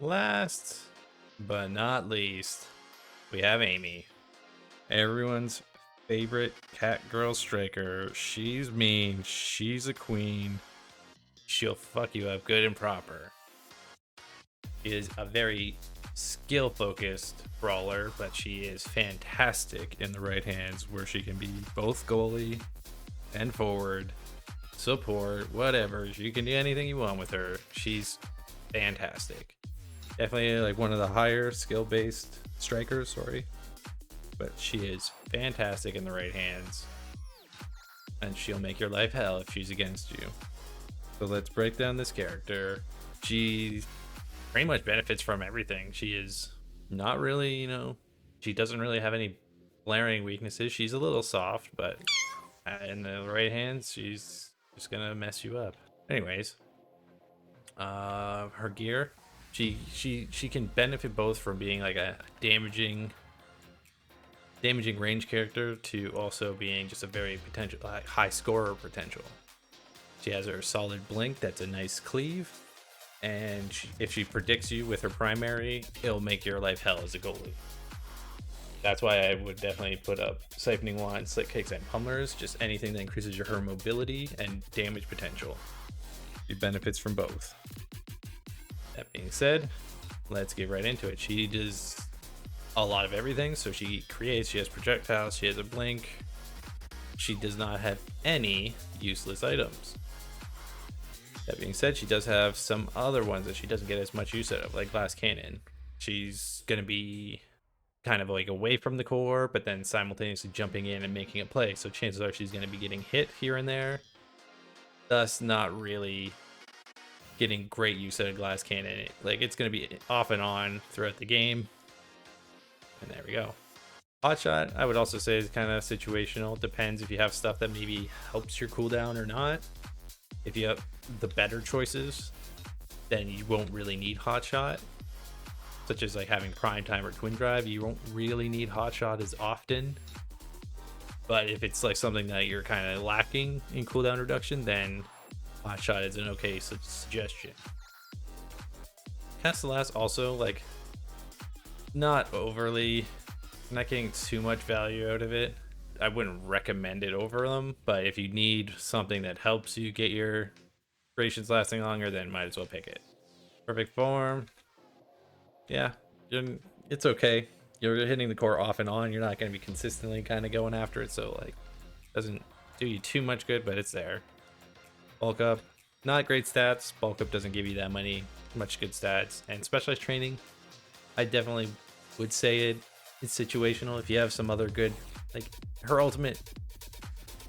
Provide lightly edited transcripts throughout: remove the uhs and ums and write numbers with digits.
Last but not least, we have Aimi, everyone's favorite cat girl striker. She's mean, she's a queen, she'll fuck you up good and proper. She is a very skill focused brawler, but she is fantastic in the right hands where she can be both goalie and forward, support, whatever. You can do anything you want with her. She's fantastic. Definitely like one of the higher skill based strikers, sorry. But she is fantastic in the right hands. And she'll make your life hell if she's against you. So let's break down this character. She pretty much benefits from everything. She is not really, she doesn't really have any glaring weaknesses. She's a little soft, but in the right hands, she's just gonna mess you up. Anyways, her gear, she can benefit both from being like a damaging range character to also being just a very potential high scorer potential. She has her solid blink, that's a nice cleave, and if she predicts you with her primary, it'll make your life hell as a goalie. That's why I would definitely put up siphoning wand, slick kicks, and pummelers, just anything that increases her mobility and damage potential. She benefits from both. That being said, let's get right into it. She does a lot of everything. So she creates, she has projectiles, she has a blink. She does not have any useless items. That being said, she does have some other ones that she doesn't get as much use out of, like glass cannon. She's going to be kind of like away from the core, but then simultaneously jumping in and making a play. So chances are she's going to be getting hit here and there, thus not really getting great use out of glass cannon. Like it's going to be off and on throughout the game. And there we go. Hot shot, I would also say, is kind of situational. Depends if you have stuff that maybe helps your cooldown or not. If you have the better choices, then you won't really need hot shot, such as like having prime time or twin drive. You won't really need hot shot as often. But if it's like something that you're kind of lacking in cooldown reduction, then hot shot is an okay suggestion. Cast the last also, like, not overly, not getting too much value out of it. I wouldn't recommend it over them, but if you need something that helps you get your durations lasting longer, then might as well pick it. Perfect form, yeah, it's okay. You're hitting the core off and on. You're not going to be consistently kind of going after it, so like doesn't do you too much good, but it's there. Bulk up, not great stats. Bulk up doesn't give you that much good stats. And specialized training, I definitely would say it's situational. If you have some other good, like her ultimate,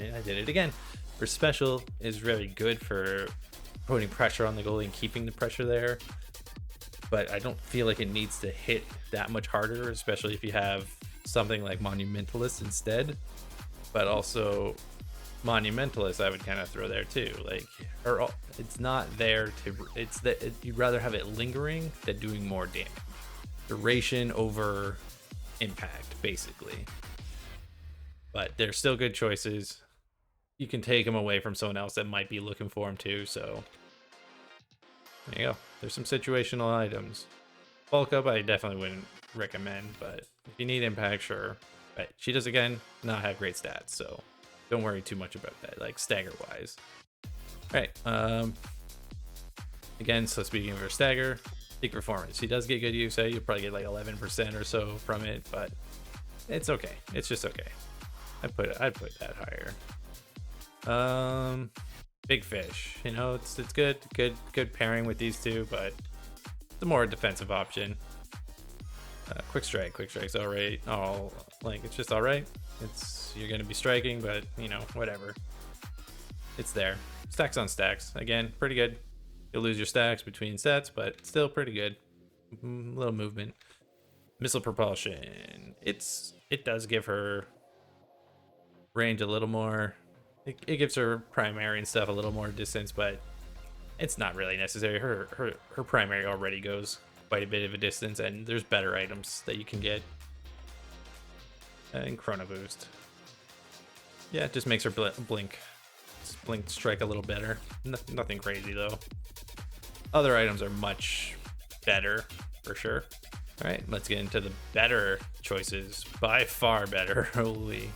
and I did it again, her special is really good for putting pressure on the goalie and keeping the pressure there, but I don't feel like it needs to hit that much harder, especially if you have something like Monumentalist instead. But also Monumentalist I would kind of throw there too. Like her, it's not there to, it's that you'd rather have it lingering than doing more damage. Duration over impact, basically. But they're still good choices. You can take them away from someone else that might be looking for them too. So there you go. There's some situational items. Bulk up, I definitely wouldn't recommend, but if you need impact, sure. But she does, again, not have great stats, so don't worry too much about that, like stagger wise. All right. Again, so speaking of her stagger, peak performance. She does get good use. You'll probably get like 11% or so from it, but it's okay. It's just okay. I'd put that higher. Big fish. It's good pairing with these two, but it's a more defensive option. Quick strike's alright. It's just alright. You're gonna be striking, but whatever. It's there. Stacks on stacks. Again, pretty good. You'll lose your stacks between sets, but still pretty good. Little movement. Missile propulsion. It does give her range a little more. It gives her primary and stuff a little more distance, but it's not really necessary. Her primary already goes quite a bit of a distance, and there's better items that you can get. And Chrono Boost. Yeah, it just makes her blink strike a little better. Nothing crazy though. Other items are much better for sure. All right, let's get into the better choices. By far better. Holy.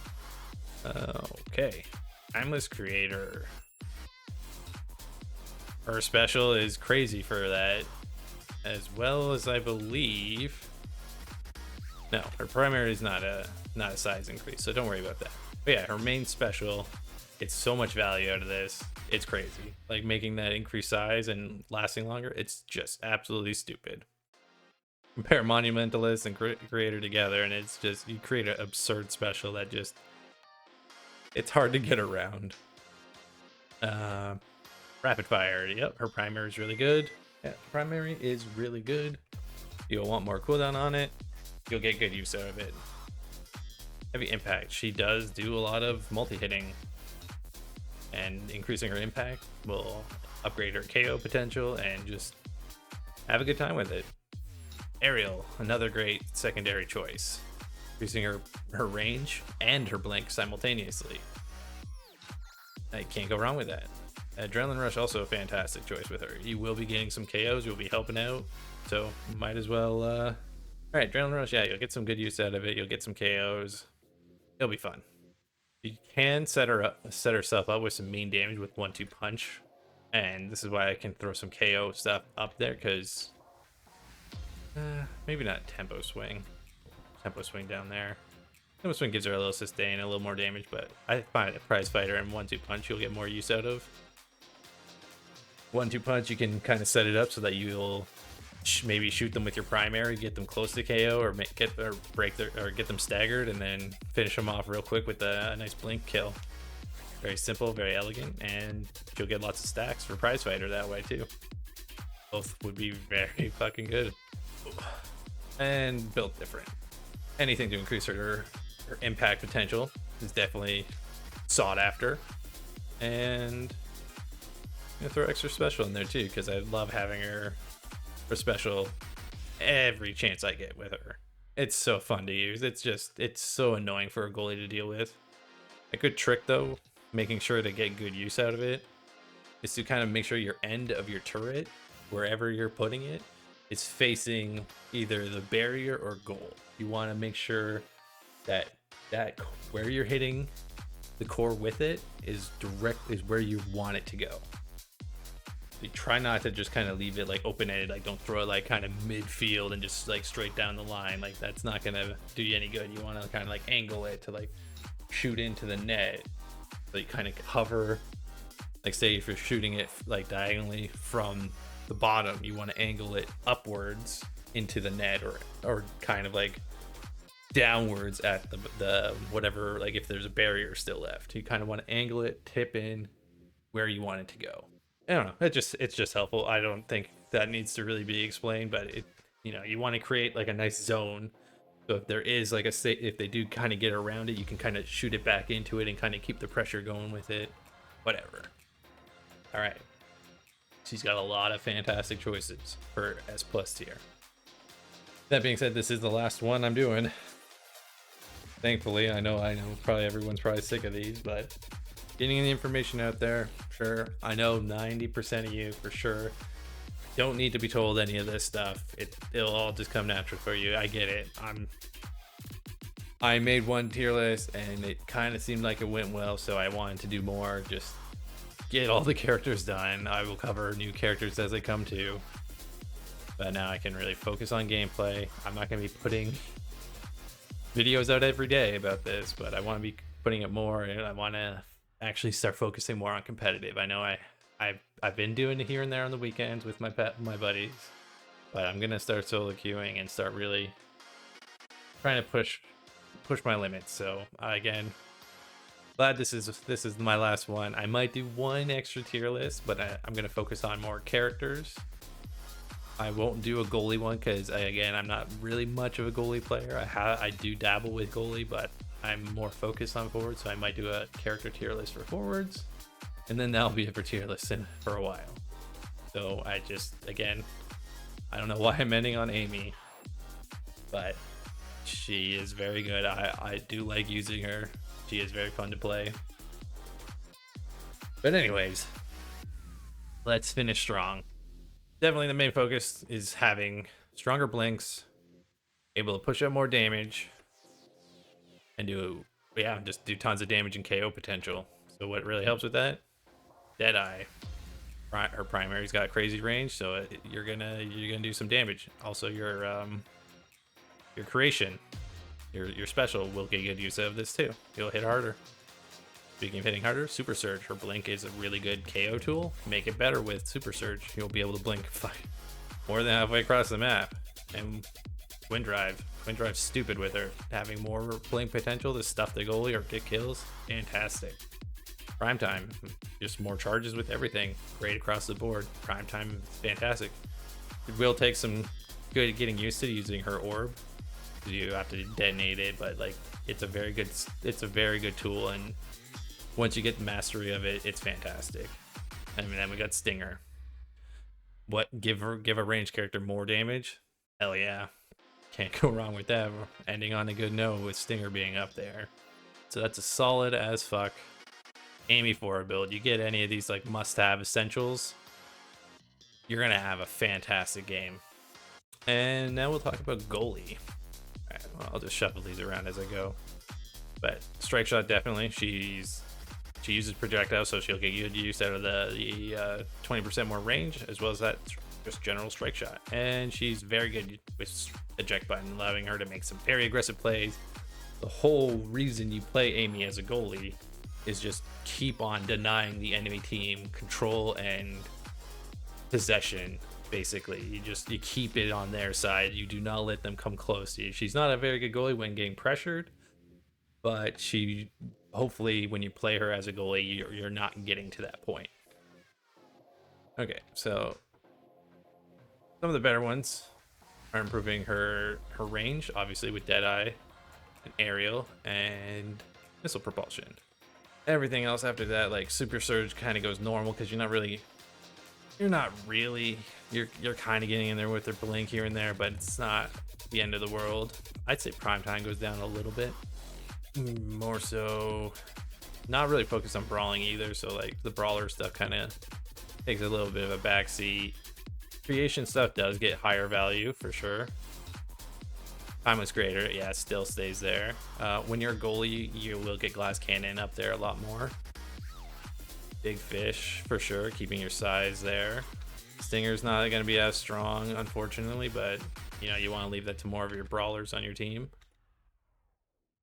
Okay. Timeless Creator. Her special is crazy for that, as well as I believe. No, her primary is not a size increase, so don't worry about that. But yeah, her main special, it's so much value out of this. It's crazy. Like making that increased size and lasting longer, it's just absolutely stupid. Compare Monumentalist and Creator together, and it's just, you create an absurd special that just, it's hard to get around. Rapid Fire. Yep, her primary is really good. Yeah, primary is really good. You'll want more cooldown on it. You'll get good use out of it. Heavy Impact. She does do a lot of multi-hitting, and increasing her impact will upgrade her KO potential and just have a good time with it. Aerial, another great secondary choice, increasing her range and her blink simultaneously. I can't go wrong with that. Adrenaline Rush, also a fantastic choice with her. You will be getting some KOs, you'll be helping out, so might as well. All right, Adrenaline Rush, yeah, you'll get some good use out of it. You'll get some KOs. It'll be fun. You can set herself up with some mean damage with 1-2 punch, and this is why I can throw some KO stuff up there, because maybe not tempo swing. Tempo swing down there. Tempo swing gives her a little sustain, a little more damage, but I find a prize fighter and 1-2 punch you'll get more use out of. 1-2 punch, you can kind of set it up so that you'll maybe shoot them with your primary, get them close to KO, or get them staggered, and then finish them off real quick with a nice blink kill. Very simple, very elegant, and you'll get lots of stacks for prize fighter that way too. Both would be very fucking good. And built different. Anything to increase her impact potential is definitely sought after. And I'm gonna throw extra special in there too, because I love having her for special every chance I get with her. It's so fun to use. It's so annoying for a goalie to deal with. A good trick though, making sure to get good use out of it, is to kind of make sure your end of your turret, wherever you're putting it, is facing either the barrier or goal. You want to make sure that where you're hitting the core with it is where you want it to go. You try not to just kind of leave it like open-ended, like don't throw it like kind of midfield and just like straight down the line. Like that's not gonna do you any good. You want to kind of like angle it to like shoot into the net. So you kind of cover, like say if you're shooting it like diagonally from the bottom, you want to angle it upwards into the net, or kind of like downwards at the whatever, like if there's a barrier still left, you kind of want to angle it, tip in where you want it to go. I don't know, it's just helpful. I don't think that needs to really be explained, but you want to create like a nice zone, so if there is like if they do kind of get around it, you can kind of shoot it back into it and kind of keep the pressure going with it, whatever. All right, she's got a lot of fantastic choices for S+ tier. That being said, this is the last one I'm doing. Thankfully, I know probably everyone's probably sick of these, but getting the information out there, sure. I know 90% of you for sure don't need to be told any of this stuff. It'll all just come natural for you. I get it. I made one tier list and it kind of seemed like it went well, so I wanted to do more. Just get all the characters done. I will cover new characters as they come to, but now I can really focus on gameplay. I'm not going to be putting videos out every day about this, but I want to be putting it more, and I want to actually start focusing more on competitive. I know I've been doing it here and there on the weekends with my buddies, but I'm gonna start solo queuing and start really trying to push my limits. So again, glad this is my last one. I might do one extra tier list, but I'm gonna focus on more characters. I won't do a goalie one because again, I'm not really much of a goalie player. I do dabble with goalie, but I'm more focused on forwards, so I might do a character tier list for forwards, and then that'll be it for tier lists for a while. So again, I don't know why I'm ending on Aimi, but she is very good. I do like using her. She is very fun to play. But anyways, let's finish strong. definitely the main focus is having stronger blinks, able to push up more damage, and just do tons of damage and KO potential. So what really helps with that? Deadeye. Her primary's got crazy range, so you're gonna do some damage. Also, your creation, your special will get good use of this too. You'll hit harder. Speaking of hitting harder, Super Surge. Her blink is a really good KO tool. Make it better with Super Surge. You'll be able to blink more than halfway across the map. And Wind Drive. Wind Drive's stupid with her. Having more blink potential to stuff the goalie or get kills, fantastic. Prime Time, just more charges with everything. Great across the board. Prime Time, fantastic. It will take some good getting used to using her orb. You have to detonate it, but like it's a very good tool, and once you get the mastery of it, it's fantastic. And then we got Stinger. What give a ranged character more damage? Hell yeah. Can't go wrong with that. Ending on a good note with Stinger being up there. So that's a solid as fuck Aimi for a build. You get any of these like must-have essentials, you're gonna have a fantastic game. And now we'll talk about Goalie. All right, well, I'll just shuffle these around as I go. But Strike Shot, definitely. She uses projectiles, so she'll get good use out of the 20% more range, as well as that just general Strike Shot. And she's very good with eject button, allowing her to make some very aggressive plays. The whole reason you play Aimi as a goalie is just keep on denying the enemy team control and possession. Basically, you keep it on their side. You do not let them come close to you. She's not a very good goalie when getting pressured, but she hopefully when you play her as a goalie, you're not getting to that point. Okay, so some of the better ones are improving her range, obviously with Deadeye and Aerial and Missile Propulsion. Everything else after that, like Super Surge, kind of goes normal because you're kind of getting in there with their blink here and there, but it's not the end of the world. I'd say Prime Time goes down a little bit. More so, not really focused on brawling either, so like the brawler stuff kind of takes a little bit of a backseat. Creation stuff does get higher value for sure. Timeless Greater, yeah, it still stays there. When you're a goalie, you will get Glass Cannon up there a lot more. Big Fish for sure, keeping your size there. Stinger's not going to be as strong, unfortunately, but you know you want to leave that to more of your brawlers on your team.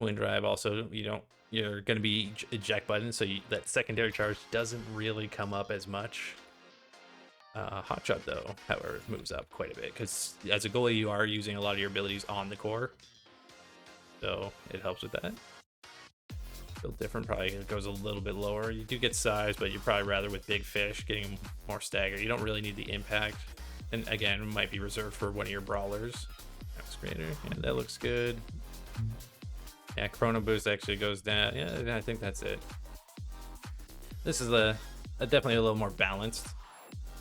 Wind Drive also, you're going to be eject button, so that secondary charge doesn't really come up as much. Hot Shot though, however, moves up quite a bit because as a goalie you are using a lot of your abilities on the core, so it helps with that. Still different, probably it goes a little bit lower. You do get size, but you'd probably rather with Big Fish getting more stagger. You don't really need the impact, and again, it might be reserved for one of your brawlers. That's greater, yeah, that looks good. Yeah, Chrono Boost actually goes down. Yeah, I think that's it. This is definitely a little more balanced.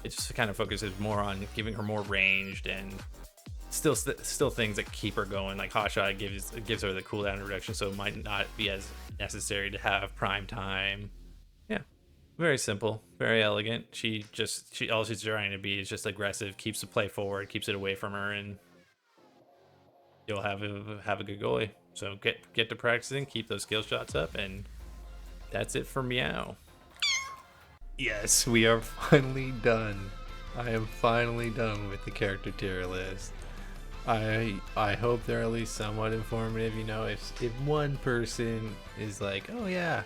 It just kind of focuses more on giving her more ranged and still things that keep her going. Like Hot Shot gives her the cooldown reduction, so it might not be as necessary to have Prime Time. Yeah, very simple, very elegant. All she's trying to be is just aggressive, keeps the play forward, keeps it away from her, and you'll have a good goalie. So get to practicing, keep those skill shots up, and that's it for Meow. Yes, we are finally done. I am finally done with the character tier list. I hope they're at least somewhat informative. You know, if one person is like, oh yeah,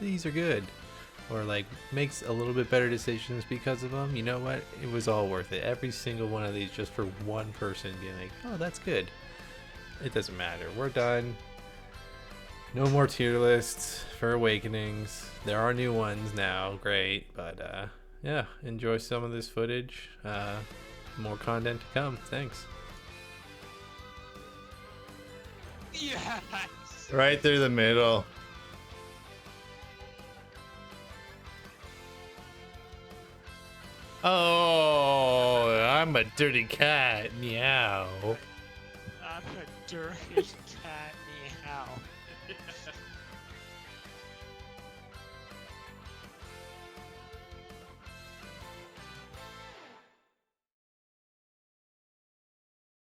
these are good, or like makes a little bit better decisions because of them, you know what? It was all worth it. Every single one of these just for one person being like, oh, that's good. It doesn't matter. We're done. No more tier lists for Awakenings. There are new ones now, great, but yeah, enjoy some of this footage. More content to come. Thanks. Yes! Right through the middle. Oh, I'm a dirty cat. Meow. I'm a dirty cat, meow.